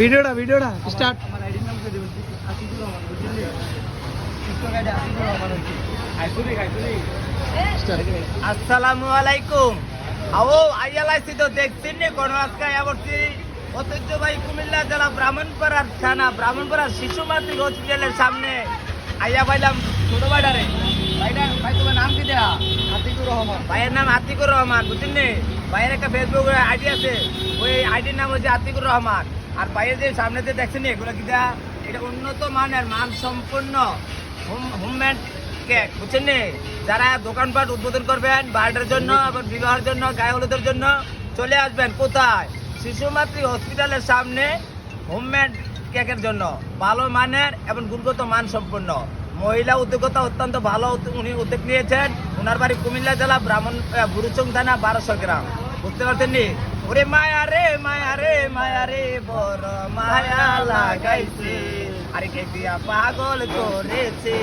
ভিডিওটা স্টার্ট। আমার আইডির নাম করে দেবেন, আতিকুর রহমান, বুঝলেন? টিকটক আইডি আতিকুর রহমান হচ্ছে। আসসালামু আলাইকুম। আও আইয়ালাইছি তো দেখছেন নি কোন আজকে আবর্তি ঐতিহ্যবাহী কুমিল্লা জেলা ব্রাহ্মণপাড়ার থানা ব্রাহ্মণপাড়ার শিশু মাতৃক হসপিটালের সামনে আইয়া পাইলাম ছোট ভাইটারে। ভাই তোমার নাম কি দেয়া? আতিকুর রহমান। ভাইয়ের নাম আতিকুর রহমান, বুঝছেন নি? ভাইয়ের একটা ফেসবুক আইডি আছে, ওই আইডির নাম হচ্ছে আতিকুর রহমান। আর ভাইয়ের যে সামনে যে দেখছেন এগুলো কি দেয়া, এটা উন্নত মানের মান সম্পন্ন হোমমেড কেক, বুঝছেন নি? যারা দোকানপাট উদ্বোধন করবেন বার্থডের জন্য, আবার বিবাহের জন্য, গায়ে হলুদের জন্য চলে আসবেন কোথায়? শিশু মাতৃ হসপিটালের সামনে হোমমেড কেকের জন্য ভালো মানের এবং গুণগত মান সম্পন্ন। মহিলা উদ্যোক্তা অত্যন্ত ভালো উনি উদ্যোগ নিয়েছেন। ওনার বাড়ি কুমিল্লা জেলা বুড়ুচং থানা 1200 গ্রাম, বুঝতে পারছেন নি? ওরে মায়া রে মায়া রে মায়া রে বড় মায়া লাগাইছে, আরে কে দিয়া পাগল করেছে।